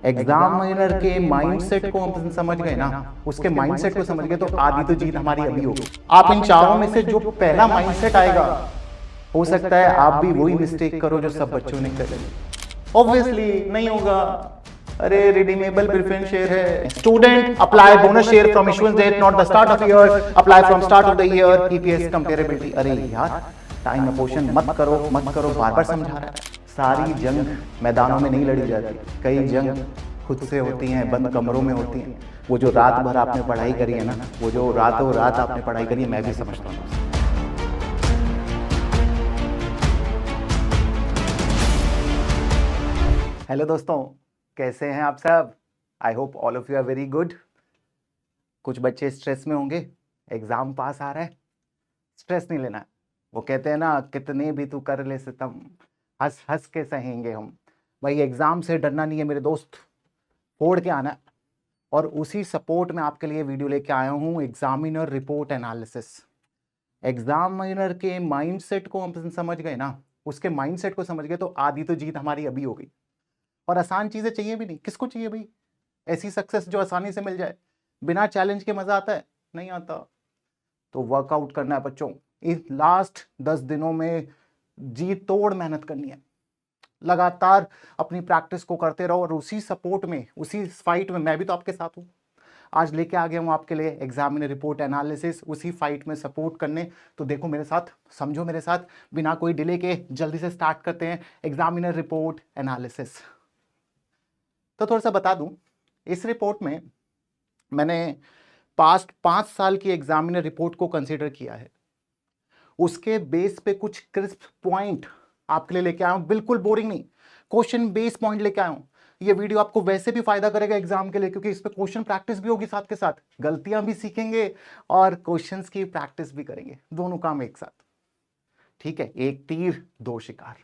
Examiner के mindset को हम समझ गए ना, उसके माइंडसेट को समझ गए तो आधी तो जीत हमारी अभी होगी। आप इन चारों में से जो पहला माइंडसेट आएगा, हो सकता है आप भी वही मिस्टेक करो जो सब बच्चों ने करी। ऑब्वियसली नहीं होगा। अरे रिडीमेबल प्रेफरेंस शेयर है, student apply bonus share from issuance date not the start of year, apply from start of the year, EPS comparability. अरे यार टाइम अपोर्शन मत करो मत करो, बार बार समझा रहा है। सारी जंग मैदानों में नहीं लड़ी जाती, कई जंग खुद से होती हैं, बंद कमरों में होती हैं। वो जो रात भर आपने पढ़ाई करी है ना, वो जो रातों रात आपने पढ़ाई करी है, मैं भी समझता हूँ। हेलो दोस्तों, कैसे हैं आप सब? I hope all of you are very good. कुछ बच्चे स्ट्रेस में होंगे, एग्जाम पास आ रहा है, स्ट्रेस नहीं लेना है। वो कहते हैं ना, कितने भी तू कर ले सितम, हंस हंस के सहेंगे हम। भाई एग्जाम से डरना नहीं है मेरे दोस्त, फोड़ के आना है। और उसी सपोर्ट में आपके लिए वीडियो लेके आया हूँ, एग्जामिनर रिपोर्ट एनालिसिस। एग्जामिनर के माइंडसेट को हम समझ गए ना, उसके माइंडसेट को समझ गए तो आधी तो जीत हमारी अभी हो गई। और आसान चीजें चाहिए भी नहीं, किसको चाहिए भाई ऐसी सक्सेस जो आसानी से मिल जाए? बिना चैलेंज के मजा आता है? नहीं आता। तो वर्कआउट करना है बच्चों, इस लास्ट 10 दिनों में जी तोड़ मेहनत करनी है। लगातार अपनी प्रैक्टिस को करते रहो और उसी सपोर्ट में, उसी फाइट में मैं भी तो आपके साथ हूं। आज लेके आ गया हूं आपके लिए एग्जामिनर रिपोर्ट एनालिसिस, उसी फाइट में सपोर्ट करने। तो देखो मेरे साथ, समझो मेरे साथ, बिना कोई डिले के जल्दी से स्टार्ट करते हैं एग्जामिनर रिपोर्ट एनालिसिस। तो थोड़ा सा बता दूं, इस रिपोर्ट में मैंने पास्ट 5 साल की एग्जामिनर रिपोर्ट को कंसीडर किया है। उसके बेस पे कुछ क्रिस्प पॉइंट आपके लिए लेके आया हूं, बिल्कुल बोरिंग नहीं, क्वेश्चन बेस पॉइंट लेके आया हूं। ये वीडियो आपको वैसे भी फायदा करेगा एग्जाम के लिए, क्योंकि इस पे क्वेश्चन प्रैक्टिस भी होगी, साथ के साथ गलतियां भी सीखेंगे और क्वेश्चंस की प्रैक्टिस भी करेंगे, दोनों काम एक साथ। ठीक है, एक तीर दो शिकार।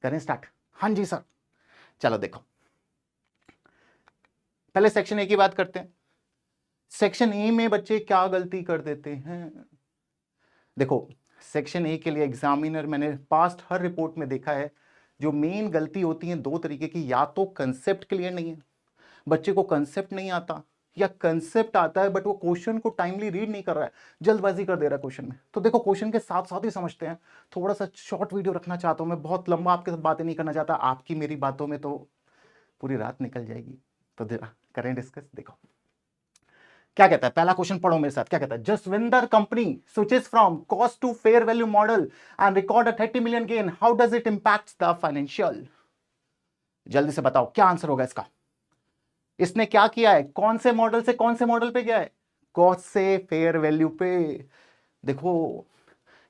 करें स्टार्ट? हाँ जी सर। चलो देखो, पहले सेक्शन ए की बात करते हैं। सेक्शन ए में बच्चे क्या गलती कर देते हैं? देखो, सेक्शन ए के लिए एग्जामिनर, मैंने पास्ट हर रिपोर्ट में देखा है, जो मेन गलती होती है दो तरीके की। या तो कंसेप्ट क्लियर नहीं है, बच्चे को कंसेप्ट नहीं आता, या कंसेप्ट आता है बट वो क्वेश्चन को टाइमली रीड नहीं कर रहा है, जल्दबाजी कर दे रहा है क्वेश्चन में। तो देखो, क्वेश्चन के साथ साथ ही समझते हैं। थोड़ा सा शॉर्ट वीडियो रखना चाहता हूं मैं, बहुत लंबा आपके साथ बातें नहीं करना चाहता, आपकी मेरी बातों में तो पूरी रात निकल जाएगी। तो करें डिस्कस। देखो क्या कहता है, पहला क्वेश्चन पढ़ो मेरे साथ। क्या कहता है? Jaswinder company switches from cost to fair value model and record a 30 million gain, how does it impact the financial? जल्दी से बताओ क्या आंसर होगा इसका। इसने क्या किया है, कौन से मॉडल से कौन से मॉडल पे गया है? कॉस्ट से फेयर वैल्यू पे। देखो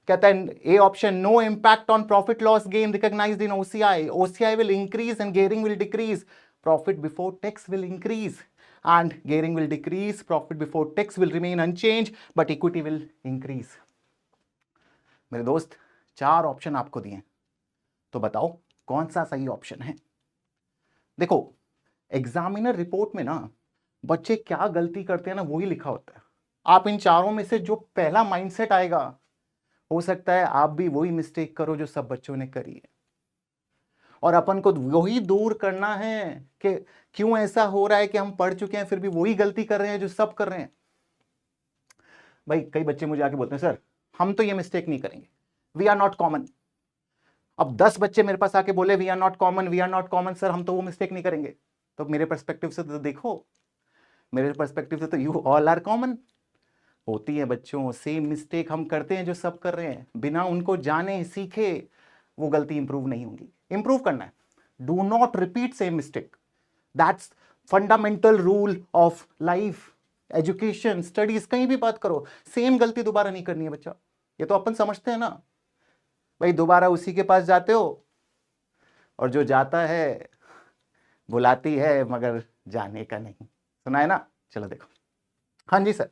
कहता है A option, no impact on profit loss gain recognised in OCI, OCI will increase and gearing will decrease, profit before tax will increase and gearing will decrease, profit before tax will remain unchanged, but equity will increase. मेरे दोस्त, 4 option आपको दिए, तो बताओ कौन सा सही option है? देखो, एग्जामिनर रिपोर्ट में ना बच्चे क्या गलती करते हैं ना, वही लिखा होता है। आप इन चारों में से जो पहला माइंडसेट आएगा, हो सकता है आप भी वही मिस्टेक करो जो सब बच्चों ने करी है। और अपन को वही दूर करना है कि क्यों ऐसा हो रहा है कि हम पढ़ चुके हैं फिर भी वही गलती कर रहे हैं जो सब कर रहे हैं। भाई कई बच्चे मुझे आके बोलते हैं, सर हम तो ये मिस्टेक नहीं करेंगे, वी आर नॉट कॉमन। अब 10 बच्चे मेरे पास आके बोले we are not common, we are not common sir, हम तो वो मिस्टेक नहीं करेंगे। तो मेरे पर्सपेक्टिव से तो देखो, मेरे पर्सपेक्टिव से तो यू ऑल आर कॉमन। होती है बच्चों, सेम मिस्टेक हम करते हैं जो सब कर रहे हैं, बिना उनको जाने सीखे वो गलती इंप्रूव नहीं होगी। इंप्रूव करना है, do not repeat same mistake, that's fundamental rule of life, education, studies, कहीं भी बात करो, सेम गलती दोबारा नहीं करनी है बच्चा। ये तो अपन समझते हैं ना भाई, दोबारा उसी के पास जाते हो और जो जाता है बुलाती है मगर जाने का नहीं, सुना है ना? चलो देखो, हाँ जी सर।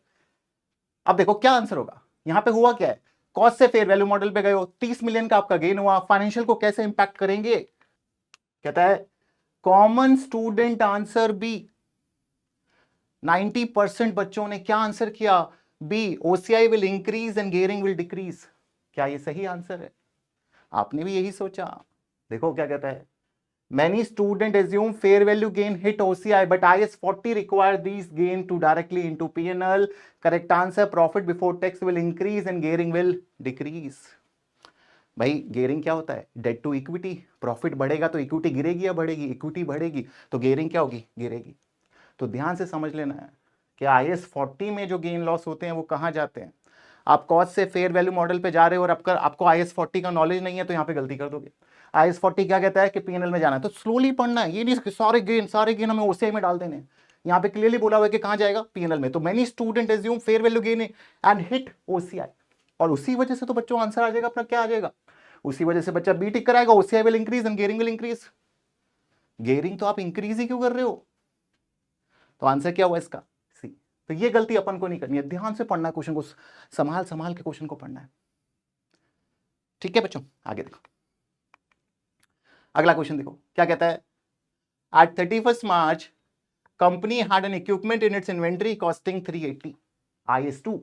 अब देखो क्या आंसर होगा। यहां पे हुआ क्या है, कॉस्ट से फेयर वैल्यू मॉडल पे गए हो, 30 मिलियन का आपका गेन हुआ, फाइनेंशियल को कैसे इंपैक्ट करेंगे? कहता है कॉमन स्टूडेंट आंसर बी। 90% बच्चों ने क्या आंसर किया? B, OCI will increase and gearing will decrease. क्या ये सही आंसर है? आपने भी यही सोचा? देखो क्या कहता है, Many students assume fair value gain hit OCI, but IAS 40 require these gain to directly into P&L. Correct answer: profit before tax will increase and gearing will decrease. भाई गेयरिंग क्या होता है? Date to equity. प्रॉफिट बढ़ेगा तो equity गिरेगी या बढ़ेगी? Equity बढ़ेगी तो गेयरिंग क्या होगी? गिरेगी. तो ध्यान से समझ लेना है कि IAS 40 में जो गेन लॉस होते हैं वो कहाँ जाते हैं. आप कॉस्ट से फेयर वैल्यू मॉडल पे जा रहे हो और आपको IAS 40 का नॉलेज नहीं है तो यहाँ पे गलती कर दोगे. IAS 40 क्या कहता है कि P&L में जाना है तो स्लोली पढ़ना है. ये नहीं कि सारे गेन हमें OCI में डाल देने हैं. यहाँ पे क्लियरली बोला हुआ है कि कहाँ जाएगा? P&L में. तो many student assume fair value gain and hit OCI, और उसी वजह से तो बच्चों आंसर आ जाएगा अपना. क्या आ जाएगा? उसी वजह से बच्चा बी टिक कराएगा. OCI will increase and gearing will increase. Gearing तो आप इंक्रीज ही क्यों कर रहे हो? तो आंसर क्या हुआ इसका? सी. तो ये गलती अपन को नहीं करनी है. ध्यान से पढ़ना है क्वेश्चन को, संभाल संभाल के क्वेश्चन को पढ़ना है. ठीक है बच्चों, आगे देखो. अगला क्वेश्चन देखो क्या कहता है. At 31st March company had an equipment in its inventory costing 380. IS2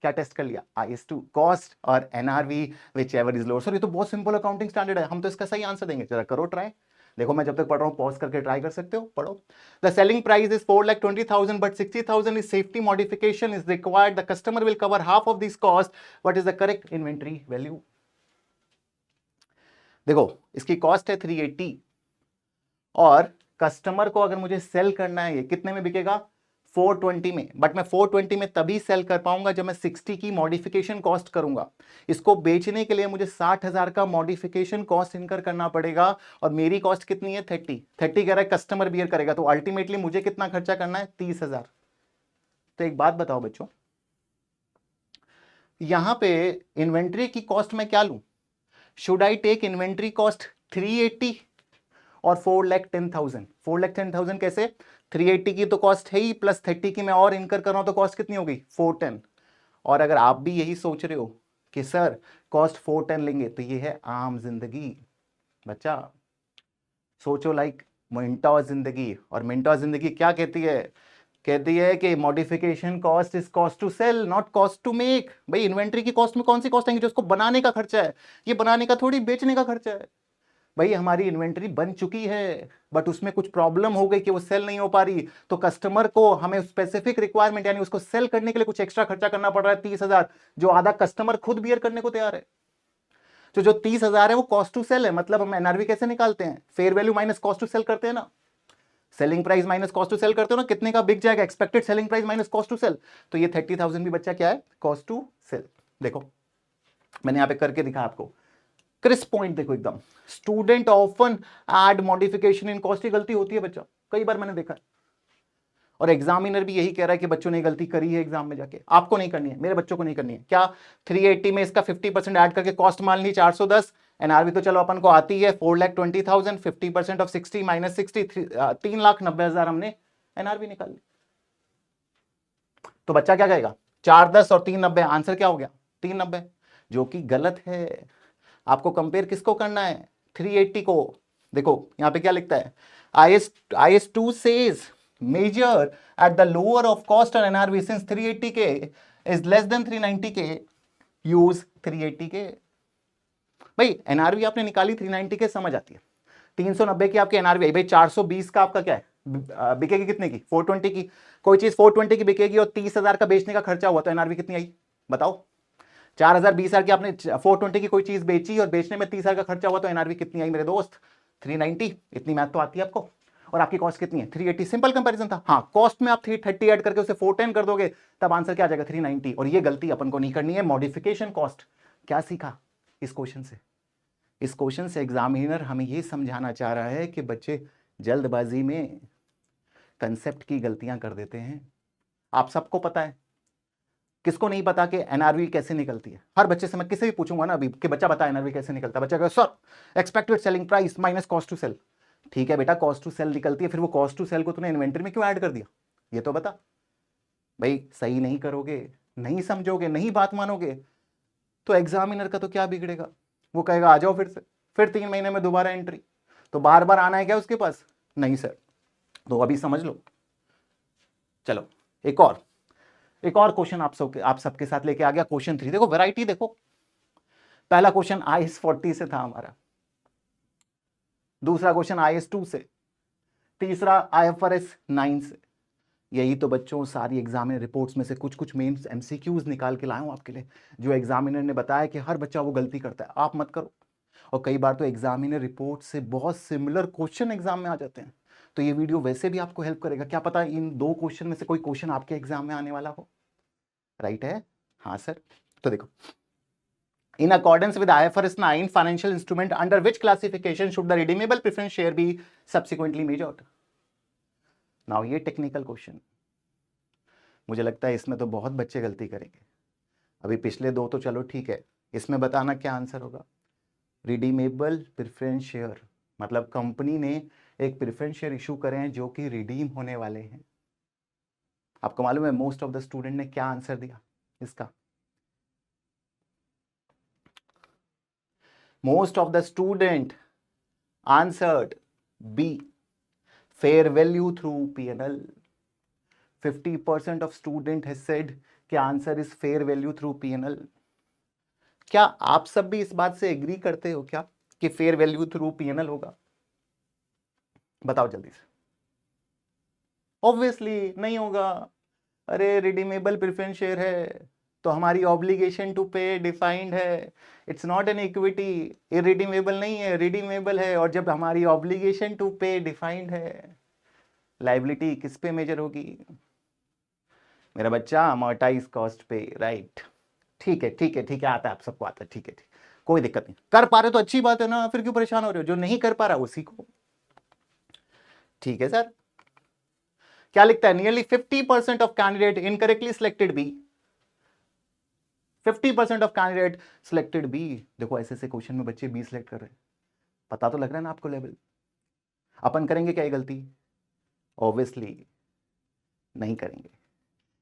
क्या टेस्ट कर लिया? IS2 कॉस्ट और NRV which ever is lower. Sir ये तो बहुत सिंपल अकाउंटिंग स्टैंडर्ड है, हम तो इसका सही आंसर देंगे. जरा करो ट्राई. देखो मैं जब तक पढ़ रहा हूं पॉज करके ट्राई कर सकते हो. पढ़ो. The selling price is 4,20,000 but 60,000 is safety modification is required. The customer will cover half of this cost. What is the correct inventory value? देखो इसकी कॉस्ट है 380 और कस्टमर को अगर मुझे सेल करना है ये कितने में बिकेगा? 420 में. बट मैं 420 में तभी सेल कर पाऊंगा जब मैं 60 की मॉडिफिकेशन कॉस्ट करूंगा. इसको बेचने के लिए मुझे 60,000 का मॉडिफिकेशन कॉस्ट इनकर करना पड़ेगा और मेरी कॉस्ट कितनी है? 30 कह रहा है कस्टमर बियर करेगा. तो अल्टीमेटली मुझे कितना खर्चा करना है? 30,000. तो एक बात बताओ बच्चों, यहां पे इन्वेंट्री की कॉस्ट मैं क्या लूं? Should I take inventory cost 380 और 4,10,000? 4,10,000 कैसे? 380 की तो कॉस्ट है ही, प्लस 30 की मैं और इनकर कर रहा हूं तो कॉस्ट कितनी हो गई? 410. और अगर आप भी यही सोच रहे हो कि सर कॉस्ट 410 लेंगे तो ये है आम जिंदगी. बच्चा सोचो लाइक मिंटो जिंदगी. और मिंटो जिंदगी क्या कहती है? कहती है कि modification cost is cost to sell not cost to make. भाई इन्वेंट्री की कॉस्ट में कौन सी कॉस्ट आएंगी? जो उसको बनाने का खर्चा है. ये बनाने का थोड़ी बेचने का खर्चा है. भाई हमारी इन्वेंट्री बन चुकी है बट उसमें कुछ प्रॉब्लम हो गई कि वो सेल नहीं हो पा रही, तो कस्टमर को हमें स्पेसिफिक रिक्वायरमेंट यानी उसको सेल करने के लिए कुछ एक्स्ट्रा खर्चा करना पड़ रहा है 30,000, जो आधा कस्टमर खुद बियर करने को तैयार है. तो जो 30,000 है वो कॉस्ट टू सेल है. मतलब हम NRV कैसे निकालते हैं? Fair value minus cost to sell करते हैं ना. Selling price minus cost to sell करते हो ना, कितने का बिक जाएगा? Expected selling price minus cost to sell. तो ये 30,000 भी बच्चा क्या है? Cost to sell. देखो मैंने यहां पे करके दिखा आपको. क्रिस्प पॉइंट देखो एकदम. Student often add modification in cost. की गलती होती है बच्चा, कई बार मैंने देखा है. और एग्जामिनर भी यही कह रहा है कि बच्चों ने गलती करी है एग्जाम में जाके. आपको नहीं करनी है, मेरे बच्चों को नहीं करनी है. क्या 380 में इसका 50% ऐड करके कॉस्ट मान ली 410. NRV तो चलो अपन को आती है 4,20,000. 50% ऑफ 60 माइनस 60 3,90,000 हमने NRV निकाल ली. तो बच्चा क्या कहेगा? 410 और 390. आंसर क्या हो गया? 390, जो कि गलत है. आपको कंपेयर किसको करना है? 380 को. देखो यहां पे क्या लिखता है? IS2 says measure at the lower of cost और NRV since 380K is less than 390K use 380K. भाई NRV आपने निकाली 390K समझ आती है. 390 की आपकी NRV आई. भाई 420 का आपका क्या है? बिकेगी कितने की? 420 की. कोई चीज 420 की बिकेगी और 30,000 का बेचने का खर्चा हुआ तो NRV कितनी आई? बताओ. 4,000 20,000 की आपने 420 की कोई चीज बेची और बेचने में 30,000 का खर्चा हुआ तो NRV कितनी आई मेरे दोस्त? 390. इतनी मैथ तो आती है आपको. और आपकी कॉस्ट कितनी है? 380. सिंपल कंपैरिजन था. हाँ कॉस्ट में आप 330 ऐड करके उसे 410 कर दोगे तब आंसर क्या आ जाएगा? 390. और ये गलती अपन को नहीं करनी है. Modification cost. क्या सीखा इस क्वेश्चन से? इस क्वेश्चन से एग्जामिनर हमें ये समझाना चाह रहा है कि बच्चे जल्दबाजी में कंसेप्ट की गलतियां कर देते हैं. आप सबको पता है, किसको नहीं पता कि NRV कैसे निकलती है? हर बच्चे से मैं किसी भी पूछूंगा ना अभी कि बच्चा बता NRV कैसे निकलता है, बच्चा कहेगा sir expected selling price minus cost to sell. ठीक है बेटा, कॉस्ट टू सेल निकलती है, फिर वो कॉस्ट टू सेल को तूने इन्वेंटरी में क्यों ऐड कर दिया? ये तो बता. भाई सही नहीं करोगे, नहीं समझोगे, नहीं बात मानोगे तो एग्जामिनर का तो क्या बिगड़ेगा? वो कहेगा आ जाओ फिर 3 महीने में दोबारा एंट्री. तो बार बार आना है क्या उसके पास? नहीं सर. तो अभी समझ लो. चलो एक और क्वेश्चन आप सबके साथ लेके आ गया. क्वेश्चन 3 देखो, वैरायटी देखो. पहला क्वेश्चन IS 40 से था हमारा. दूसरा क्वेश्चन IS2 से, तीसरा IFRS 9 से। यही तो बच्चों सारी एग्जामिनर रिपोर्ट्स में से कुछ कुछ मेन MCQs निकाल के लाया हूं आपके लिए, जो एग्जामिनर ने बताया कि हर बच्चा वो गलती करता है, आप मत करो। और कई बार तो एग्जामिनर रिपोर्ट से बहुत सिमिलर क्वेश्चन एग्जाम में आ जाते हैं, तो ये वीडियो वैसे भी आपको हेल्प करेगा। क्या पता इन 2 क्वेश्चन में से कोई क्वेश्चन आपके एग्जाम में आने वाला हो, राइट है? हाँ सर। तो देखो, in accordance with IFRS 9 financial instrument, under which classification should the redeemable preference share be subsequently measured? Now ये टेक्निकल क्वेश्चन, मुझे लगता है इसमें तो बहुत बच्चे गलती करेंगे। अभी पिछले 2 तो चलो ठीक है, इसमें बताना क्या आंसर होगा। रिडीमेबल प्रेफरेंस शेयर मतलब कंपनी ने एक प्रेफरेंस शेयर इशू करे हैं जो कि रिडीम होने वाले हैं। आपको मालूम है मोस्ट ऑफ द स्टूडेंट ने क्या आंसर दिया इसका? Most of the student answered B, fair value through P&L. 50% of student has said कि answer is fair value through P&L. क्या आप सब भी इस बात से एग्री करते हो क्या कि फेयर वैल्यू थ्रू P&L होगा? बताओ जल्दी से। ऑब्वियसली नहीं होगा। अरे रिडीमेबल प्रेफरेंस शेयर है तो हमारी ऑब्लिगेशन टू पे डिफाइंड है, it's not an equity. Irredeemable नहीं है, रिडीमेबल है। और जब हमारी ऑब्लिगेशन टू पे डिफाइंड है, लाइबिलिटी किस पे मेजर होगी मेरा बच्चा? अमोर्टाइज कॉस्ट पे, राइट। ठीक है ठीक है ठीक है, आता है, आप सबको आता है, ठीक है ठीक, कोई दिक्कत नहीं। कर पा रहे तो अच्छी बात है ना, फिर क्यों परेशान हो रहे हो? जो नहीं कर पा रहा उसी को। ठीक है सर। क्या लिखता है? Nearly 50% of candidate incorrectly selected B. 50% of candidate selected B. देखो ऐसे ऐसे क्वेश्चन में बच्चे बी सिलेक्ट कर रहे हैं, पता तो लग रहा है ना आपको लेवल। अपन करेंगे क्या ये गलती? ऑब्वियसली नहीं करेंगे।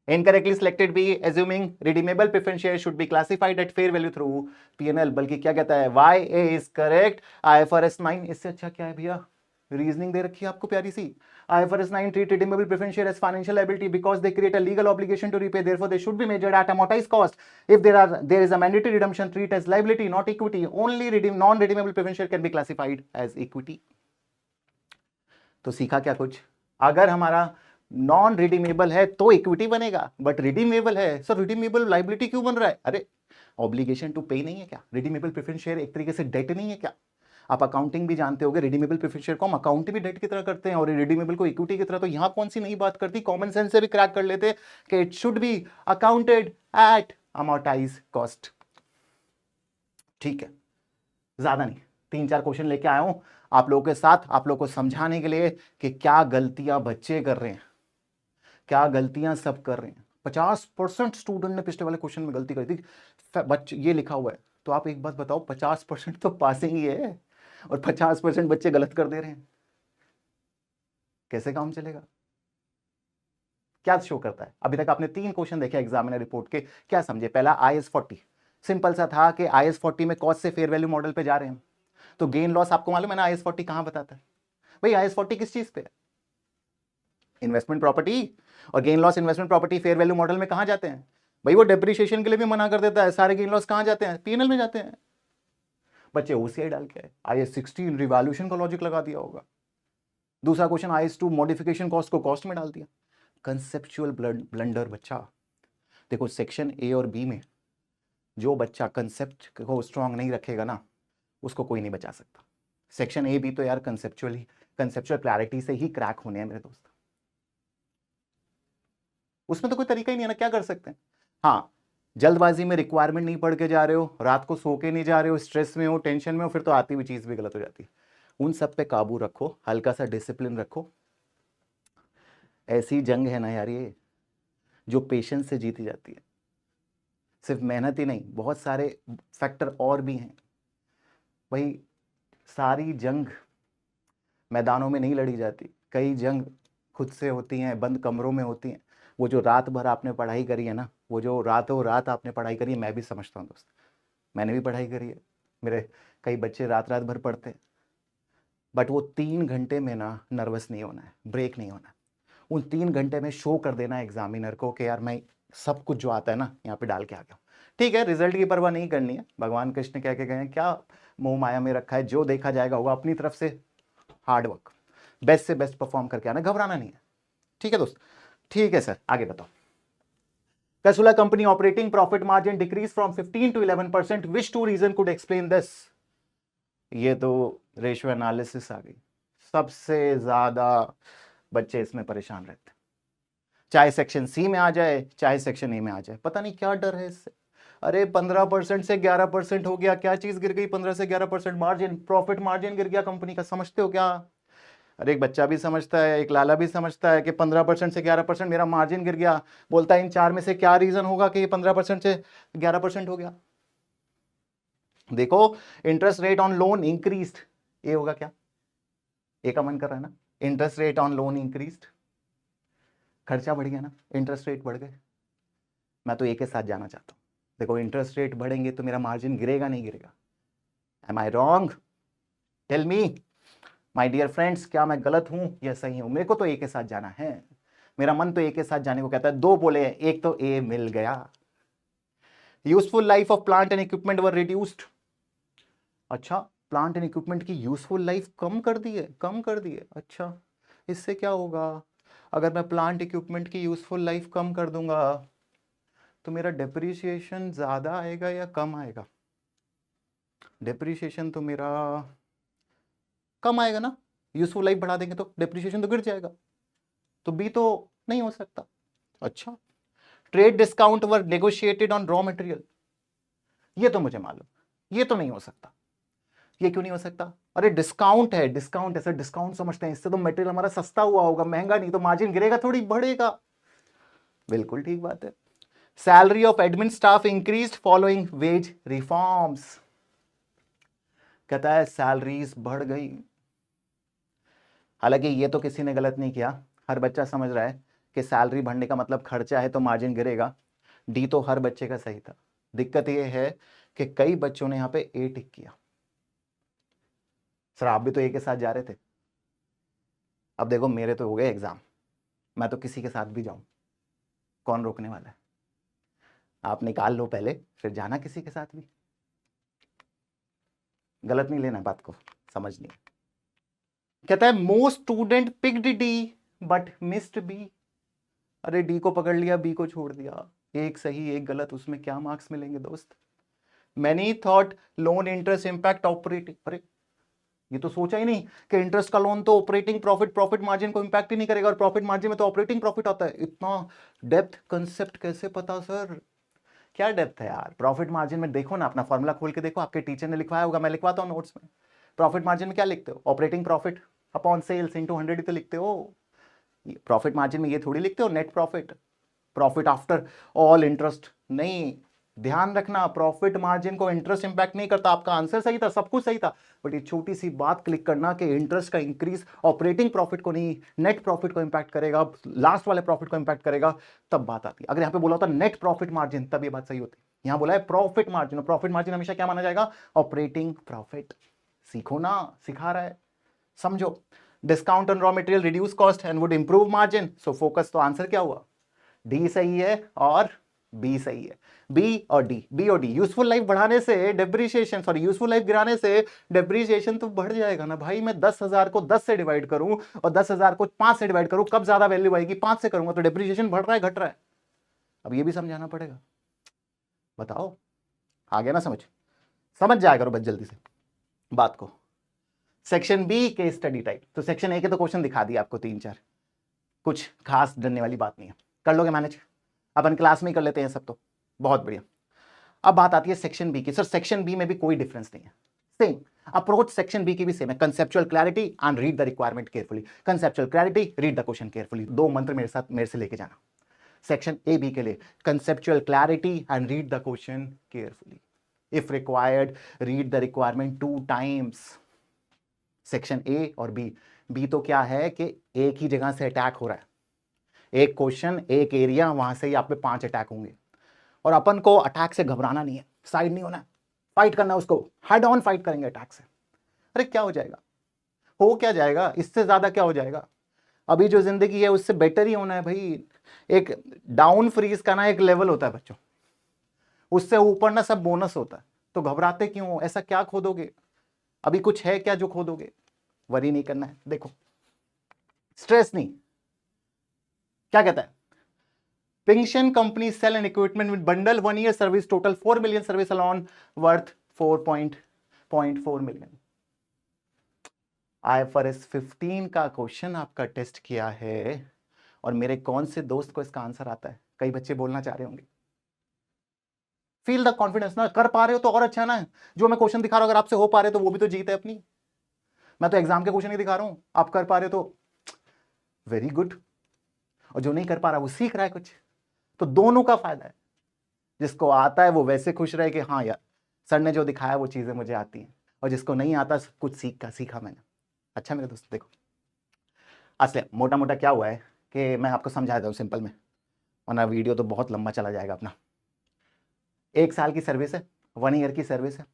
Incorrectly selected B, assuming redeemable preference share should be classified at fair value through P&L. बल्कि क्या कहता है? YA is correct. IFRS 9 इससे अच्छा क्या है भैया? रीजनिंग दे रखी है आपको प्यारी सी। IFRS 9 treat redeemable preference share as financial liability because they create a legal obligation to repay. Therefore, they should be measured at amortized cost. If there is a mandatory redemption, treat as liability, not equity. Only non-redeemable preference share can be classified as equity. तो सीखा क्या कुछ? अगर हमारा non redeemable है तो equity बनेगा, but redeemable है सर रिडीमेबल लाइबिलिटी क्यों बन रहा है? अरे ऑब्लिगेशन टू पे नहीं है क्या? रिडीमेबल प्रेफरेंस शेयर एक तरीके से डेट नहीं है क्या? आप अकाउंटिंग भी जानते होगे, रिडीमेबल प्रेफरेंस शेयर को हम अकाउंट भी डेट की तरह करते हैं और रिडीमेबल को इक्विटी की तरह। तो यहां कौन सी नई बात करती? कॉमन सेंस से भी क्रैक कर लेते कि it should be accounted at amortise cost. ठीक है, ज्यादा नहीं, 3-4 क्वेश्चन लेके आया हूं आप लोगों के साथ, आप लोगों को समझाने के लिए कि क्या गलतियां बच्चे कर रहे हैं, क्या गलतियां सब कर रहे हैं। 50% स्टूडेंट ने पिछले वाले क्वेश्चन में गलती करी थी, बच्चे ये लिखा हुआ है। तो आप एक बात बताओ, 50% तो पासिंग ही है और 50% बच्चे गलत कर दे रहे हैं, कैसे काम चलेगा? क्या शो करता है? अभी तक आपने 3 क्वेश्चन देखे एग्जामिनर रिपोर्ट के, क्या समझे? पहला IS40 सिंपल सा था कि IS40 में कॉस्ट से फेयर वैल्यू मॉडल पे जा रहे हैं, तो गेन लॉस आपको मालूम है ना IS40 कहां बताता है? भाई IS40 किस चीज पे है? Investment property. और gain loss investment property fair value model में कहां जाते हैं? भाई वो डेप्रिसिएशन के लिए भी मना कर देता है, सारे गेन लॉस कहां जाते हैं? P&L में जाते हैं। बच्चे OCI डाल के IS16 रिवैल्यूएशन का लॉजिक लगा दिया होगा। दूसरा क्वेश्चन IS2 मॉडिफिकेशन कॉस्ट को कॉस्ट में डाल दिया। कंसेप्चुअल ब्लंडर बच्चा। देखो सेक्शन A और B में जो बच्चा कंसेप्ट को स्ट्रांग नहीं रखेगा ना, उसको कोई नहीं बचा सकता। सेक्शन A B तो यार कंसेप्चुअल क्लैरिटी से ही क्रैक होने हैं मेरे दोस्त, उसमें तो कोई तरीका ही नहीं है ना, क्या कर सकते हैं? हाँ, जल्दबाजी में रिक्वायरमेंट नहीं पढ़ के जा रहे हो, रात को सो के नहीं जा रहे हो, स्ट्रेस में हो, टेंशन में हो, फिर तो आती हुई चीज भी गलत हो जाती है। उन सब पे काबू रखो, हल्का सा डिसिप्लिन रखो। ऐसी जंग है ना यार ये, जो पेशेंस से जीती जाती है। सिर्फ मेहनत ही नहीं, बहुत सारे फैक्टर और भी हैं भाई। सारी जंग मैदानों में नहीं लड़ी जाती, कई जंग खुद से होती हैं, बंद कमरों में होती हैं। वो जो रात भर आपने पढ़ाई करी है ना, वो जो रातों रात आपने पढ़ाई करी है, मैं भी समझता हूँ दोस्त, मैंने भी पढ़ाई करी है। मेरे कई बच्चे रात रात भर पढ़ते हैं, बट वो 3 घंटे में ना नर्वस नहीं होना है, ब्रेक नहीं होना है। उन 3 घंटे में शो कर देना है एग्जामिनर को कि यार मैं सब कुछ जो आता है ना यहाँ पे डाल के आ गया हूँ। ठीक है, रिजल्ट की परवाह नहीं करनी है, भगवान कृष्ण कह के गए हैं, क्या मोह माया में रखा है, जो देखा जाएगा होगा। अपनी तरफ से हार्ड वर्क, बेस्ट से बेस्ट परफॉर्म करके आना, घबराना नहीं है। ठीक है दोस्त, ठीक है सर, आगे बताओ। Casula company operating profit margin decreased from 15 to 11%. Which two reason could explain this? ये तो रेशियो एनालिसिस आ गई। सबसे ज्यादा बच्चे इसमें परेशान रहते हैं, चाहे सेक्शन सी में आ जाए चाहे सेक्शन ए में आ जाए। पता नहीं क्या डर है इससे। अरे 15% से 11% हो गया, क्या चीज गिर गई? 15 से 11% मार्जिन, प्रॉफिट मार्जिन गिर गया कंपनी का, समझते हो क्या? अरे एक बच्चा भी समझता है, एक लाला भी समझता है कि 15% से 11% मेरा मार्जिन गिर गया। बोलता है इन चार में से क्या रीजन होगा कि ये 15% से 11% हो गया? देखो, interest rate on loan increased, ये होगा क्या? ए का मन कर रहा है ना? Interest rate on loan increased, खर्चा बढ़ गया ना, इंटरेस्ट रेट बढ़ गए। मैं तो ए के साथ जाना चाहता हूं। देखो, इंटरेस्ट रेट बढ़ेंगे तो मेरा मार्जिन गिरेगा नहीं गिरेगा? Am I wrong? Tell me my dear friends, क्या मैं गलत हूं या सही हूं? मेरे को तो ए के साथ जाना है, मेरा मन तो ए के साथ जाने को कहता है। दो बोले, एक तो ए मिल गया। Useful life of plant and equipment were reduced. अच्छा, प्लांट एंड इक्विपमेंट की यूजफुल लाइफ कम कर दी है, कम कर दी है। अच्छा, इससे क्या होगा? अगर मैं प्लांट इक्विपमेंट की यूजफुल लाइफ कम कर दूंगा तो मेरा डेप्रिसिएशन ज्यादा आएगा या कम आएगा? डेप्रिसिएशन तो मेरा कम आएगा ना, यूजफुल लाइफ बढ़ा देंगे तो डेप्रिसिएशन तो गिर जाएगा, तो बी तो नहीं हो सकता। अच्छा, trade discount were negotiated on raw material, ये तो मुझे मालूम, ये तो नहीं हो सकता। ये क्यों नहीं हो सकता? अरे डिस्काउंट है, डिस्काउंट ऐसा डिस्काउंट समझते हैं, इससे तो मटेरियल हमारा सस्ता हुआ होगा, महंगा नहीं, तो मार्जिन गिरेगा थोड़ी बढ़ेगा। बिल्कुल ठीक बात है। Salary of admin staff increased following veg reforms, कहता है सैलरीज बढ़ गई। हालांकि ये तो किसी ने गलत नहीं किया, हर बच्चा समझ रहा है कि सैलरी बढ़ने का मतलब खर्चा है तो मार्जिन गिरेगा। डी तो हर बच्चे का सही था। दिक्कत ये है कि कई बच्चों ने यहां पे ए टिक किया। सर आप भी तो ए के साथ जा रहे थे। अब देखो, मेरे तो हो गए एग्जाम, मैं तो किसी के साथ भी जाऊं, कौन रोकने वाला है? आप निकाल लो पहले, फिर जाना किसी के साथ भी। गलत नहीं लेना बात को, समझनी। कहता है most student picked D but missed B. अरे डी को पकड़ लिया, बी को छोड़ दिया, एक सही एक गलत, उसमें क्या मार्क्स मिलेंगे दोस्त? Many thought loan interest impact operating, अरे ये तो सोचा ही नहीं कि इंटरेस्ट का लोन तो ऑपरेटिंग प्रॉफिट मार्जिन को इंपैक्ट ही नहीं करेगा, और प्रॉफिट मार्जिन में तो ऑपरेटिंग प्रॉफिट आता है। इतना डेप्थ कंसेप्ट कैसे पता सर? क्या डेप्थ है यार प्रॉफिट मार्जिन में? देखो ना, अपना फॉर्मूला खोल के देखो, आपके टीचर ने लिखवाया होगा, मैं लिखवाता हूँ नोट्स में। प्रॉफिट मार्जिन में क्या लिखते हो? Operating profit upon sales into 100 ही तो लिखते हो। प्रॉफिट मार्जिन में ये थोड़ी लिखते हो net profit, profit after all interest नहीं। ध्यान रखना, प्रॉफिट मार्जिन को इंटरेस्ट इंपैक्ट नहीं करता। आपका आंसर सही था, सब कुछ सही था, बट ये छोटी सी बात क्लिक करना कि इंटरेस्ट का इंक्रीज ऑपरेटिंग प्रॉफिट को नहीं, नेट प्रॉफिट को इंपैक्ट करेगा, लास्ट वाले प्रॉफिट को इंपैक्ट करेगा, तब बात आती है। अगर यहां पे बोला होता नेट प्रॉफिट मार्जिन, तब ये बात सही होती। यहां बोला है प्रॉफिट मार्जिन, प्रॉफिट मार्जिन हमेशा क्या माना जाएगा? Operating profit. सीखो ना, सिखा रहा है, समझो। Discount on raw material reduce cost and would improve margin, so focus. तो आंसर क्या हुआ? डी सही है और बी सही है। बी और डी। यूजफुल लाइफ बढ़ाने से डेप्रिसिएशन, सॉरी यूजफुल लाइफ गिराने से डेप्रिसिएशन तो बढ़ जाएगा ना भाई। मैं 10,000 को 10 से डिवाइड करूं और 10,000 को 5 से डिवाइड करूं, कब ज्यादा वैल्यू आएगी? 5 से करूंगा तो डेप्रिसिएशन बढ़ रहा है घट रहा है? अब ये भी समझाना पड़ेगा। बताओ, आ गया ना समझ? समझ जाया करो बस जल्दी से बात को। सेक्शन बी के स्टडी टाइप, तो सेक्शन ए के तो क्वेश्चन दिखा दिया आपको 3-4, कुछ खास डरने वाली बात नहीं है, कर लोगे मैनेज। अपन क्लास में ही कर लेते हैं सब, तो बहुत बढ़िया। अब बात आती है सेक्शन बी की। सर सेक्शन बी में भी कोई डिफरेंस नहीं है, सेम अप्रोच सेक्शन बी की भी सेम है। Conceptual clarity and read the requirement carefully. Conceptual clarity, read the question carefully, दो मंत्र मेरे से लेके जाना। सेक्शन ए बी के लिए conceptual clarity and read the question carefully, if required read the requirement 2 times. Section A और B तो क्या है कि एक ही जगह से अटैक हो रहा है, एक क्वेश्चन एक एरिया, वहां से ही आप पे 5 अटैक होंगे, और अपन को अटैक से घबराना नहीं है, साइड नहीं होना है, फाइट करना है उसको, हेड ऑन फाइट करेंगे अटैक से। अरे क्या हो जाएगा, हो क्या जाएगा, इससे ज्यादा क्या हो जाएगा? अभी जो जिंदगी है उससे बेटर ही होना है भाई। एक डाउन फ्रीज का ना एक लेवल होता है बच्चों, उससे ऊपर ना सब बोनस होता है। तो घबराते क्यों? ऐसा क्या खोदोगे? अभी कुछ है क्या जो खोदोगे? वरी नहीं करना है। देखो स्ट्रेस नहीं, क्या कहता है, pension company sale and equipment with bundle 1 year service total 4 million service alone worth 4.4 million. IFRS 15 का क्वेश्चन आपका टेस्ट किया है और मेरे कौन से दोस्त को इसका आंसर आता है? कई बच्चे बोलना चाह रहे होंगे। फील द कॉन्फिडेंस ना, कर पा रहे हो तो और अच्छा ना है। जो मैं क्वेश्चन दिखा रहा हूं अगर आपसे हो पा रहे तो वो भी तो जीत है अपनी। मैं तो एग्जाम के क्वेश्चन ही दिखा रहा हूं, आप कर पा रहे हो तो वेरी गुड, और जो नहीं कर पा रहा वो सीख रहा है कुछ, तो दोनों का फायदा है। जिसको आता है वो वैसे खुश रहे कि हाँ यार सर ने जो दिखाया वो चीजें मुझे आती हैं, और जिसको नहीं आता कुछ सीखा मैंने। अच्छा मेरे दोस्त देखो, असले मोटा मोटा क्या हुआ है कि मैं आपको समझा देता हूँ सिंपल में, वरना वीडियो तो बहुत लंबा चला जाएगा अपना। 1 साल की सर्विस है, 1 ईयर की सर्विस है,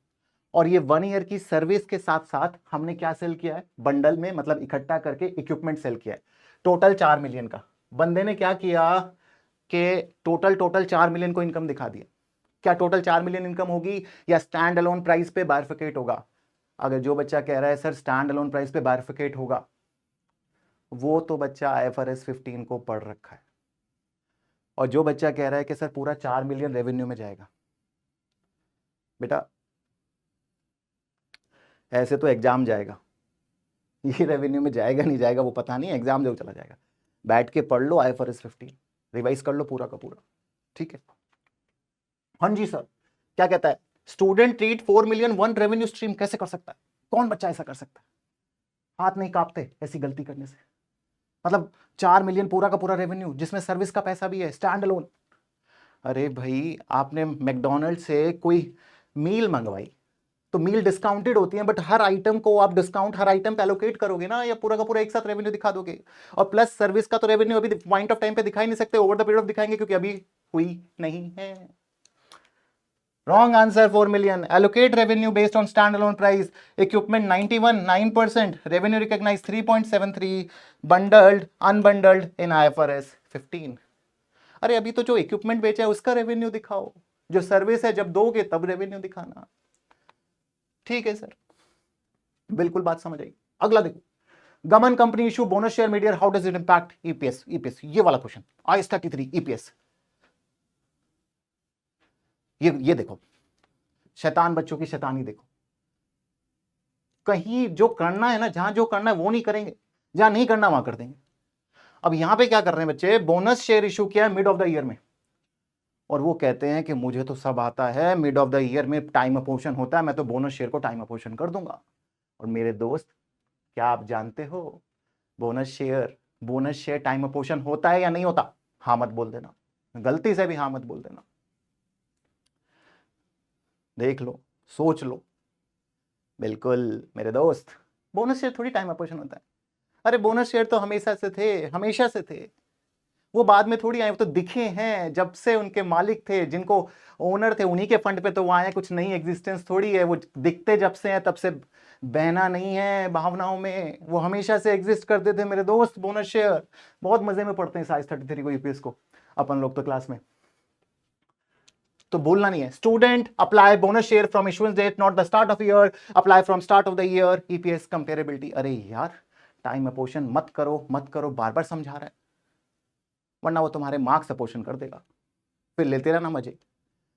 और ये 1 ईयर की सर्विस के साथ साथ हमने क्या सेल किया है, बंडल में मतलब इकट्ठा करके इक्विपमेंट सेल किया है टोटल 4 मिलियन का। बंदे ने क्या किया कि टोटल 4 मिलियन को इनकम दिखा दिया। क्या टोटल 4 मिलियन इनकम होगी या स्टैंड अलोन प्राइस पे बाइफरकेट होगा? अगर जो बच्चा कह रहा है सर स्टैंड अलोन प्राइस पे बाइफरकेट होगा, वो तो बच्चा IFRS 15 को पढ़ रखा है। और जो बच्चा कह रहा है कि सर पूरा 4 मिलियन रेवेन्यू में जाएगा, बेटा ऐसे तो एग्जाम जाएगा, ये रेवेन्यू में जाएगा नहीं जाएगा वो पता नहीं, एग्जाम जरूर चला जाएगा। बैठ के पढ़ लो IFRS 15, रिवाइज कर लो पूरा का पूरा, ठीक है। हाँ जी सर, क्या कहता है, student treat 4 million 1 revenue stream कैसे कर सकता है? कौन बच्चा ऐसा कर सकता है? हाथ नहीं कांपते ऐसी गलती करने से? मतलब 4 मिलियन पूरा का पूरा रेवेन्यू जिसमें सर्विस का पैसा भी है, स्टैंड अलोन। अरे भाई आपने मैकडोनल्ड से कोई मील मंगवाई तो मील डिस्काउंटेड होती है, बट हर आइटम को आप डिस्काउंट हर आइटम पे एलोकेट करोगे ना, या पूरा का पूरा एक साथ रेवेन्यू दिखा दोगे? और प्लस सर्विस का तो रेवेन्यू अभी पॉइंट ऑफ टाइम पे दिखा ही नहीं सकते, ओवर द पीरियड ऑफ दिखाएंगे क्योंकि अभी हुई नहीं है। Wrong answer 4 million. Allocate revenue based on standalone price. Equipment 91, 9%. Revenue recognized 3.73. Bundled, unbundled in IFRS 15. अरे अभी तो जो इक्विपमेंट बेचा है उसका रेवेन्यू दिखाओ, जो सर्विस है जब दोगे तब रेवेन्यू दिखाना। ठीक है सर, बिल्कुल बात समझ आई। अगला देखो, government company issue bonus share midyear, how does it impact EPS? ये वाला क्वेश्चन IS33 ईपीएस। ये देखो, शैतान बच्चों की शैतानी देखो, कहीं जो करना है ना, जहां जो करना है वो नहीं करेंगे, जहां नहीं करना वहां कर देंगे। अब यहां पे क्या कर रहे हैं बच्चे, बोनस शेयर इशू किया है मिड ऑफ द ईयर में, और वो कहते हैं कि मुझे तो सब आता है, मिड ऑफ द ईयर में टाइम अपोर्शन होता है, मैं तो बोनस शेयर को टाइम अपोर्शन कर दूंगा। और मेरे दोस्त क्या आप जानते हो बोनस शेयर टाइम अपोर्शन होता है या नहीं होता? हाँ मत बोल देना, गलती से भी हाँ मत बोल देना। देख लो, सोच लो। बिल्कुल मेरे दोस्त, बोनस शेयर थोड़ी टाइम अपोर्शन होता है। अरे बोनस शेयर तो हमेशा से थे, हमेशा से थे, वो बाद में थोड़ी आए, वो तो दिखे हैं जब से उनके मालिक थे, जिनको ओनर थे उन्हीं के फंड पे तो वो आए, कुछ नई एग्जिस्टेंस थोड़ी है, वो दिखते जब से हैं तब से, बहना नहीं है भावनाओं में, वो हमेशा से एग्जिस्ट करते थे मेरे दोस्त। बोनस शेयर बहुत मजे में पढ़ते हैं साइंस 33 को, यूपीएस को अपन लोग तो क्लास में, तो बोलना नहीं है। Student apply bonus share from issuance date not the start of year, apply from start of the year, EPS comparability. अरे यार टाइम अपोर्शन मत करो मत करो, बार बार समझा रहा है, वरना वो तुम्हारे मार्क्स अपोर्शन कर देगा, फिर लेते रहना मजे।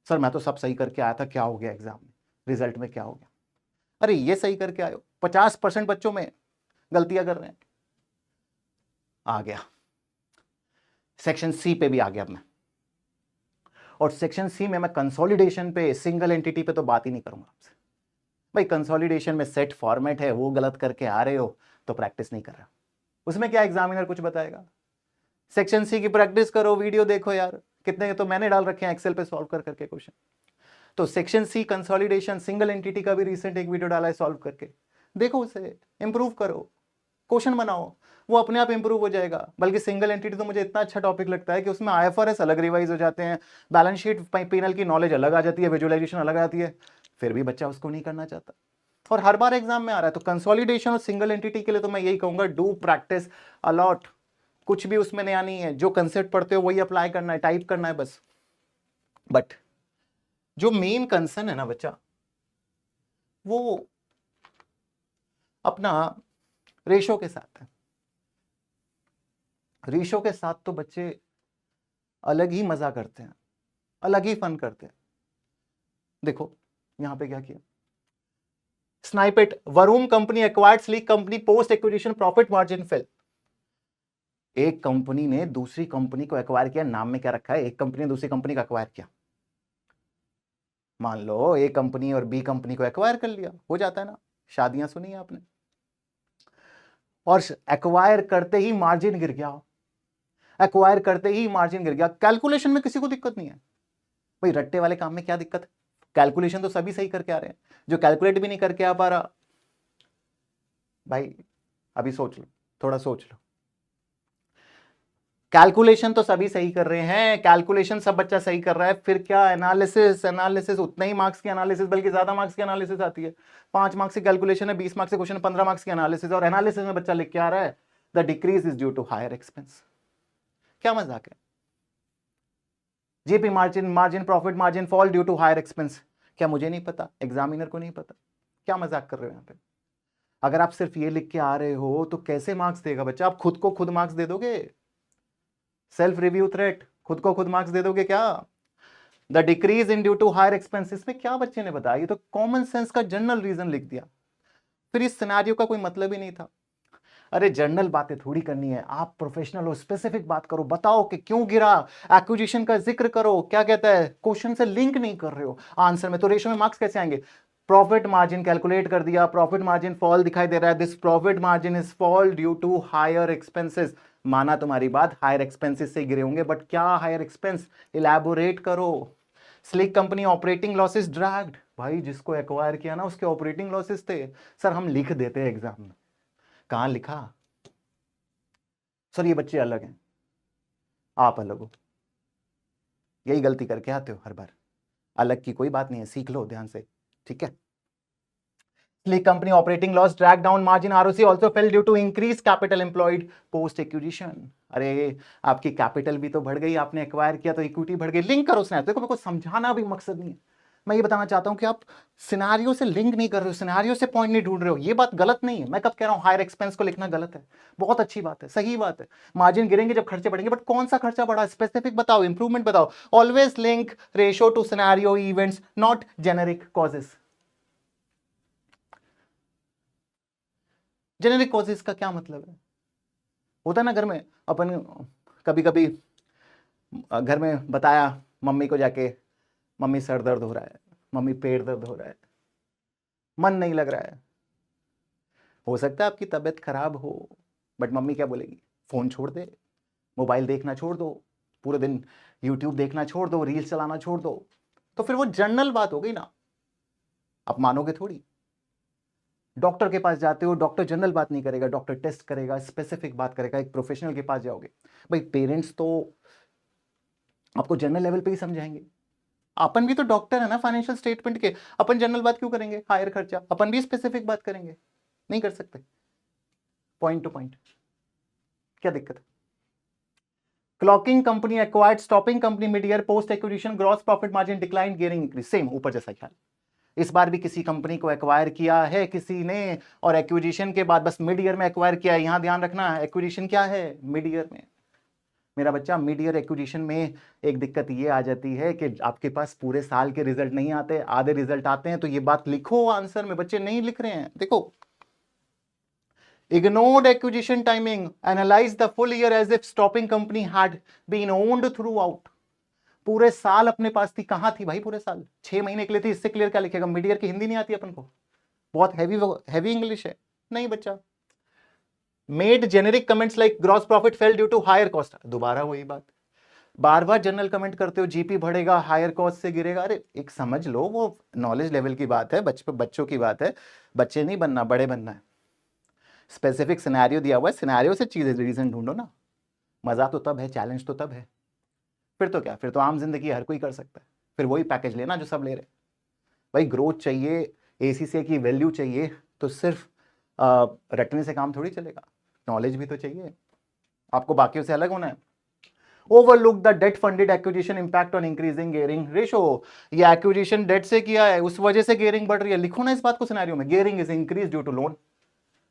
सर मैं तो सब सही करके आया था, क्या हो गया एग्जाम में, रिजल्ट में क्या हो गया? अरे ये सही करके आयो, 50% बच्चों में गलतियां कर रहे हैं। आ गया सेक्शन सी पे भी आ गया अब मैं, और सेक्शन सी में मैं कंसोलिडेशन पे, सिंगल एंटिटी पे तो बात ही नहीं करूंगा आपसे। भाई कंसोलिडेशन में सेट फॉर्मेट है, वो गलत करके आ रहे हो तो प्रैक्टिस नहीं कर रहा, उसमें क्या एग्जामिनर कुछ बताएगा? सेक्शन सी की प्रैक्टिस करो, वीडियो देखो यार, कितने तो मैंने डाल रखे हैं एक्सेल पे सॉल्व कर करके क्वेश्चन। तो section C consolidation, single entity का भी रिसेंट एक वीडियो डाला है सॉल्व करके, देखो उसे, इंप्रूव करो, क्वेश्चन बनाओ, वो अपने आप इंप्रूव हो जाएगा। बल्कि सिंगल एंटिटी तो मुझे इतना अच्छा टॉपिक लगता है कि उसमें IFRS अलग रिवाइज हो जाते हैं, बैलेंस शीट पीनल की नॉलेज अलग आ जाती है, विजुअलाइजेशन अलग आती है, फिर भी बच्चा उसको नहीं करना चाहता, और हर बार एग्जाम में आ रहा है। तो कंसोलिडेशन और सिंगल एंटिटी के लिए तो मैं यही कहूंगा, डू प्रैक्टिस अलॉट, कुछ भी उसमें नया नहीं है, जो कंसेप्ट पढ़ते हो वही अप्लाई करना है, टाइप करना है बस। बट जो मेन कंसर्न है ना बच्चा, वो अपना रेशो के साथ है। रेशो के साथ तो बच्चे अलग ही मजा करते हैं, अलग ही फन करते हैं। देखो यहां पे क्या किया, snippet, Vroom company acquired Sleek company, post acquisition profit margin fell. एक कंपनी ने दूसरी कंपनी को एक्वायर किया, नाम में क्या रखा है, एक कंपनी ने दूसरी कंपनी को एक्वायर किया। मान लो ए कंपनी और बी कंपनी को एक्वायर कर लिया, हो जाता है ना, शादियां सुनी है आपने। और एक्वायर करते ही मार्जिन गिर गया, एक्वायर करते ही मार्जिन गिर गया। कैलकुलेशन में किसी को दिक्कत नहीं है भाई, रट्टे वाले काम में क्या दिक्कत है, कैलकुलेशन तो सभी सही करके आ रहे हैं। जो कैलकुलेट भी नहीं करके आ पा रहा भाई, अभी सोच लो, थोड़ा सोच लो। कैलकुलेशन तो सभी सही कर रहे हैं, कैलकुलेशन सब बच्चा सही कर रहा है, फिर क्या एनालिसिस, एनालिसिस उतने ही मार्क्स की एनालिसिस, बल्कि ज्यादा मार्क्स की एनालिसिस आती है। 5 मार्क्स की कैलकुलेशन है, 20 मार्क्स के क्वेश्चन, 15 मार्क्स की एनालिसिस, और एनालिसिस में बच्चा लिख के आ रहा है the decrease is due to higher expense. क्या मजाक है, GP margin, margin profit margin fall due to higher expense. क्या मुझे नहीं पता, एग्जामिनर को नहीं पता, क्या मजाक कर रहे हो यहाँ पे। अगर आप सिर्फ ये लिख के आ रहे हो तो कैसे मार्क्स देगा बच्चा, आप खुद को खुद मार्क्स दे दोगे, सेल्फ रिव्यू थ्रेट, खुद को खुद मार्क्स दे दोगे क्या। The decrease in due to higher expenses में क्या बच्चे ने बताया, ये तो कॉमन सेंस का जनरल रीजन लिख दिया, फिर इस सिनेरियो का कोई मतलब ही नहीं था। अरे जनरल बातें थोड़ी करनी है, आप प्रोफेशनल हो, स्पेसिफिक बात करो, बताओ कि क्यों गिरा, एक्विजिशन का जिक्र करो, क्या कहता है, क्वेश्चन से लिंक नहीं कर रहे हो आंसर में, तो रेशो में मार्क्स कैसे आएंगे। प्रॉफिट मार्जिन कैलकुलेट कर दिया, प्रॉफिट मार्जिन फॉल दिखाई दे रहा है, this profit margin is fall due to higher expenses. माना तुम्हारी बात, हायर एक्सपेंसेस से गिरे होंगे, बट क्या हायर एक्सपेंस, इलैबोरेट करो। Slick company operating losses dragged, भाई जिसको एक्वायर किया ना उसके ऑपरेटिंग लॉसेस थे। सर हम लिख देते हैं एग्जाम में, कहां लिखा। सर ये बच्चे अलग हैं, आप अलग हो, यही गलती करके आते हो हर बार। अलग की कोई बात नहीं है, सीख लो ध्यान से, ठीक है। Slick company operating loss drag down margin, ROC also fell due to increase capital employed post acquisition. अरे आपकी कैपिटल भी तो बढ़ गई, आपने एक्वायर किया तो इक्विटी बढ़ गई। लिंक करो स्नैप, देखो मेरे को समझाना भी मकसद नहीं है, मैं ये बताना चाहता हूं कि आप सिनेरियो से लिंक नहीं कर रहे हो, सिनेरियो से पॉइंट नहीं ढूंढ रहे हो। ये बात गलत नहीं है, मैं कब कह रहा हूं हायर एक्सपेंस को लिखना गलत है, बहुत अच्छी बात है, सही बात है। मार्जिन गिरेंगे जब खर्चे बढ़ेंगे, बट कौन सा खर्चा बढ़ा, स्पेसिफिक बताओ, इंप्रूवमेंट बताओ। Always link ratio two scenario events, not generic causes. Generic causes का क्या मतलब है, होता है ना घर में अपन कभी कभी घर में बताया मम्मी को जाके, मम्मी सर दर्द हो रहा है, मम्मी पेट दर्द हो रहा है, मन नहीं लग रहा है। हो सकता है आपकी तबीयत खराब हो, बट मम्मी क्या बोलेगी, फोन छोड़ दे, मोबाइल देखना छोड़ दो, पूरे दिन यूट्यूब देखना छोड़ दो, रील्स चलाना छोड़ दो। तो फिर वो जनरल बात हो गई ना, आप मानोगे थोड़ी। डॉक्टर के पास जाते हो, डॉक्टर जनरल बात नहीं करेगा, डॉक्टर टेस्ट करेगा, स्पेसिफिक बात करेगा, एक प्रोफेशनल के पास जाओगे। भाई पेरेंट्स तो आपको जनरल लेवल पे ही समझाएंगे, अपन भी तो डॉक्टर है ना फाइनेंशियल स्टेटमेंट के, अपन जनरल बात क्यों करेंगे, हायर खर्चा, अपन भी स्पेसिफिक बात करेंगे, नहीं कर सकते, पॉइंट टू पॉइंट, क्या दिक्कत है। Clocking company acquired stopping company mid year post acquisition gross profit margin decline gearing increase, same ऊपर जैसा ख्याल। इस बार भी किसी कंपनी को एक्वायर किया है किसी ने, और एक्विजिशन के बाद बस मिड ईयर में एक्वायर किया है। यहां ध्यान रखना है एक्विजिशन क्या है, मिड ईयर में। मेरा बच्चा मिड ईयर एक्विजिशन में एक दिक्कत ये आ जाती है कि आपके पास पूरे साल के रिजल्ट नहीं आते, आधे रिजल्ट आते हैं, तो ये बात लिखो आंसर में, बच्चे नहीं लिख रहे हैं। देखो, ignored acquisition timing, analyze the full year as if stopping company had been owned throughout। पूरे साल अपने पास थी, कहां थी भाई पूरे साल, 6 महीने के लिए थी, इससे क्लियर क्या लिखेगा। मिड ईयर की हिंदी नहीं आती अपन को, बहुत हैवी इंग्लिश है, नहीं बच्चा। Made generic comments like gross profit fell due to higher cost, दोबारा वही बात, बार बार जनरल कमेंट करते हो, जीपी बढ़ेगा हायर कॉस्ट से गिरेगा। अरे एक समझ लो, वो नॉलेज लेवल की बात है, बच्चों की बात है, बच्चे नहीं बनना, बड़े बनना है। स्पेसिफिक सिनेरियो दिया हुआ है, सिनेरियो से चीजें रीजन ढूंढो ना। मजा तो तब है, चैलेंज तो तब है, फिर तो क्या, फिर तो आम जिंदगी हर कोई कर सकता है, फिर वही पैकेज लेना जो सब ले रहे। भाई ग्रोथ चाहिए, एसीसी की वैल्यू चाहिए, तो सिर्फ रटने से काम थोड़ी चलेगा, नॉलेज भी तो चाहिए, आपको बाकियों से अलग होना है। Overlook the debt funded acquisition impact on increasing gearing ratio, ये एक्विजिशन डेट से किया है, उस वजह से गियरिंग बढ़ रही है, लिखो ना इस बात को सिनेरियो में, gearing is increase due to loan.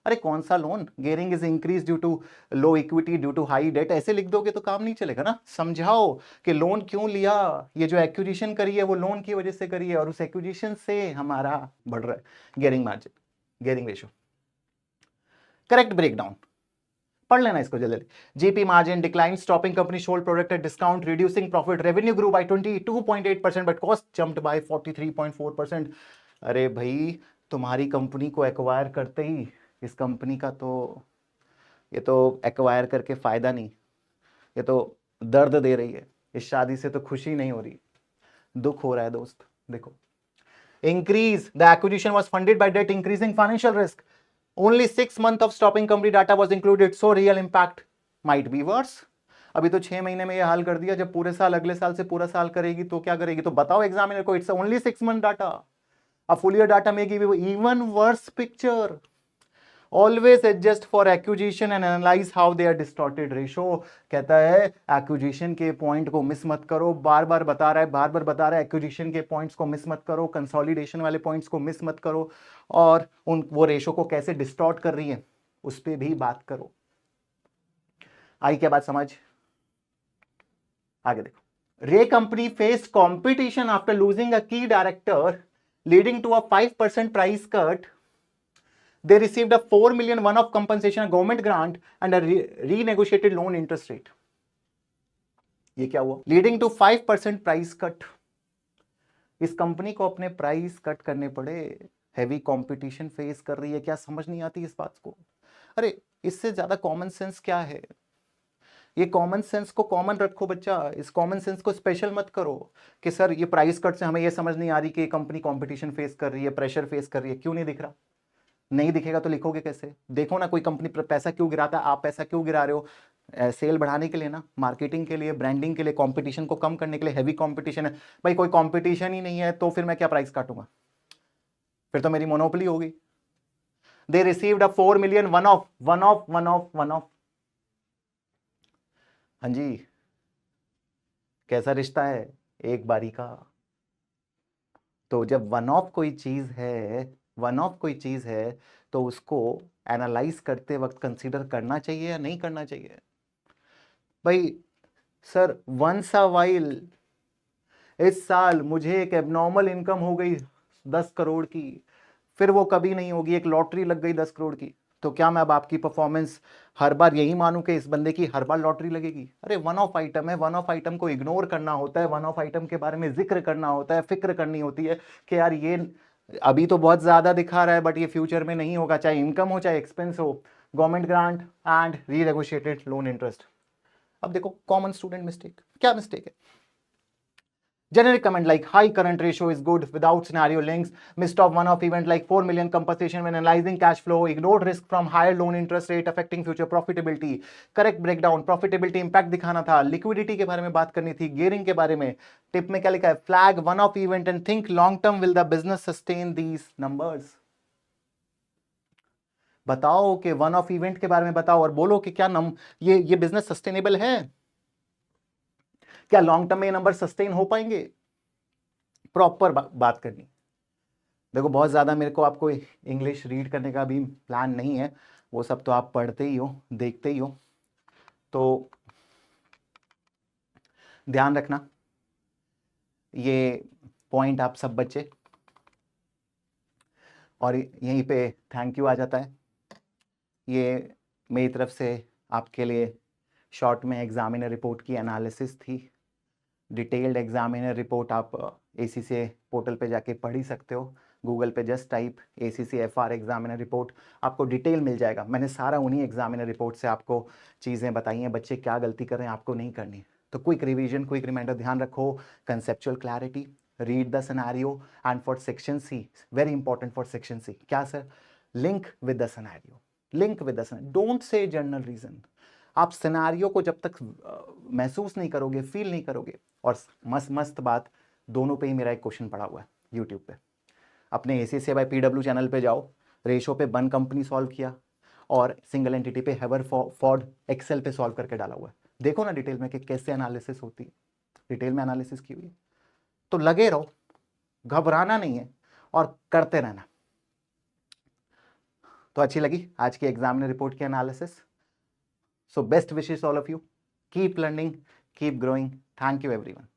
अरे कौन सा loan, gearing is increase due to low equity due to high debt, ऐसे लिख दोगे तो काम नहीं चलेगा ना। समझाओ कि लोन क्यों लिया, ये जो एक्विजिशन करी है वो लोन की वजह से करी है और उस एक्विजिशन से हमारा बढ़ रहा है gearing margin, gearing ratio. Correct breakdown पढ़ लेना इसको जल्दी। GP margin decline, stopping company sold product at discount, reducing profit, revenue grow by 22.8% but cost jumped by 43.4%। अरे भाई तुम्हारी कंपनी को एक्वायर करते ही इस कंपनी का तो ये तो एक्वायर करके फायदा नहीं, ये तो दर्द दे रही है, इस शादी से तो खुशी नहीं हो रही, दुख हो रहा है दोस्त। देखो increase the acquisition was funded by debt, increasing financial risk, only 6 months of stopping company data was included, so real impact might be worse। अभी तो 6 महीने में ये हाल कर दिया, जब पूरे साल अगले साल से पूरा साल करेगी तो क्या करेगी, तो बताओ एग्जामिनर को, it's only 6 month data, a full year data may give you even worse picture। Always adjust for acquisition and analyze how they are distorted ratio। कहता है एक्विजिशन के पॉइंट को मिस मत करो, बार बार बता रहा है एक्विजिशन के पॉइंट्स को मिस मत करो, कंसोलिडेशन वाले पॉइंट्स को मिस मत करो, और उन वो रेशो को कैसे डिस्टॉर्ट कर रही है उस पर भी बात करो। आई क्या बात समझ? आगे देखो। Ray company face competition after losing a key director leading to a 5% price cut. They received a 4 million one-off compensation, a government grant, and a renegotiated loan interest rate। ये क्या हुआ? Leading to 5% price cut. इस company को अपने price cut करने पड़े, heavy competition face कर रही है, क्या समझ नहीं आती इस बात को? अरे इससे ज्यादा कॉमन सेंस क्या है? ये कॉमन सेंस को कॉमन रखो बच्चा, इस कॉमन सेंस को स्पेशल मत करो कि सर ये प्राइस कट से हमें ये समझ नहीं आ रही कि ये कंपनी कंपटीशन फेस कर रही है, प्रेशर फेस कर रही है। क्यों नहीं दिख रहा? नहीं दिखेगा तो लिखोगे कैसे? देखो ना, कोई कंपनी पैसा क्यों गिराता है, आप पैसा क्यों गिरा रहे हो? सेल बढ़ाने के लिए ना, मार्केटिंग के लिए, ब्रांडिंग के लिए, कंपटीशन को कम करने के लिए। हैवी कंपटीशन है भाई, कोई कंपटीशन ही नहीं है तो फिर मैं क्या प्राइस काटूंगा? फिर तो मेरी मोनोपोली होगी। They received a 4 million one of. हाँ जी, कैसा रिश्ता है, एक बारी का। तो जब वन ऑफ कोई चीज है तो उसको एनालाइज करते वक्त कंसीडर करना चाहिए या नहीं करना चाहिए? भाई सर वंस अ वाइल इस साल मुझे एक एबनॉर्मल इनकम हो गई 10 करोड़ की, फिर वो कभी नहीं होगी, एक लॉटरी लग गई 10 करोड़ की, तो क्या मैं अब आपकी परफॉर्मेंस हर बार यही मानूं कि इस बंदे की हर बार लॉटरी लगेगी? अरे वन ऑफ आइटम है, वन ऑफ आइटम को इग्नोर करना होता है, वन ऑफ आइटम के बारे में जिक्र करना होता है, फिक्र करनी होती है कि यार ये अभी तो बहुत ज्यादा दिखा रहा है बट ये फ्यूचर में नहीं होगा, चाहे इनकम हो चाहे एक्सपेंस हो। Government grant and renegotiated loan interest. अब देखो कॉमन स्टूडेंट मिस्टेक, क्या मिस्टेक है? Generic comment like high current ratio is good without scenario links. Missed off one-off event like 4 million compensation when analyzing cash flow. Ignored risk from higher loan interest rate affecting future profitability. Correct breakdown. Profitability impact दिखाना था, liquidity के बारे में बात करनी थी, gearing के बारे में। टिप में क्या लिखा है? Flag one-off event and think long term will the business sustain these numbers। बताओ कि वन ऑफ इवेंट के बारे में बताओ और बोलो कि क्या ये बिजनेस सस्टेनेबल है, क्या लॉन्ग टर्म में ये नंबर सस्टेन हो पाएंगे? प्रॉपर बात करनी। देखो बहुत ज़्यादा मेरे को आपको इंग्लिश रीड करने का भी प्लान नहीं है, वो सब तो आप पढ़ते ही हो, देखते ही हो, तो ध्यान रखना ये पॉइंट आप सब बच्चे। और यहीं पे थैंक यू आ जाता है। ये मेरी तरफ से आपके लिए शॉर्ट में एग्जामिनर रिपोर्ट की एनालिसिस थी। डिटेल्ड एग्जामिनर रिपोर्ट आप ACCA पोर्टल पे जाके पढ़ ही सकते हो। गूगल पे just type ACCA FR examiner report, आपको डिटेल मिल जाएगा। मैंने सारा उन्हीं एग्जामिनर रिपोर्ट से आपको चीज़ें बताई हैं, बच्चे क्या गलती कर रहे हैं आपको नहीं करनी। तो क्विक रिवीजन, क्विक रिमाइंडर, ध्यान रखो conceptual clarity, read the scenario, and for section C very important for section C क्या sir? Link with the scenario, link with the scenario, don't say general reason. आप scenario को जब तक महसूस नहीं करोगे, फील नहीं करोगे, और मस्त मस्त बात, दोनों पे ही मेरा एक क्वेश्चन पड़ा हुआ है यूट्यूब पे। अपने ACCA बाय PW चैनल पे जाओ, रेशो पे बन कंपनी सॉल्व किया और सिंगल एंटिटी पे हैवर फॉर्ड एक्सेल पे सॉल्व करके डाला हुआ है। देखो ना डिटेल में कि कैसे एनालिसिस होती है, डिटेल में एनालिसिस की हुई है। तो लगे रहो, घबराना नहीं है और करते रहना। तो अच्छी लगी आज की एग्जामिनर रिपोर्ट की analysis? So best wishes all of you, keep learning, keep growing. Thank you everyone.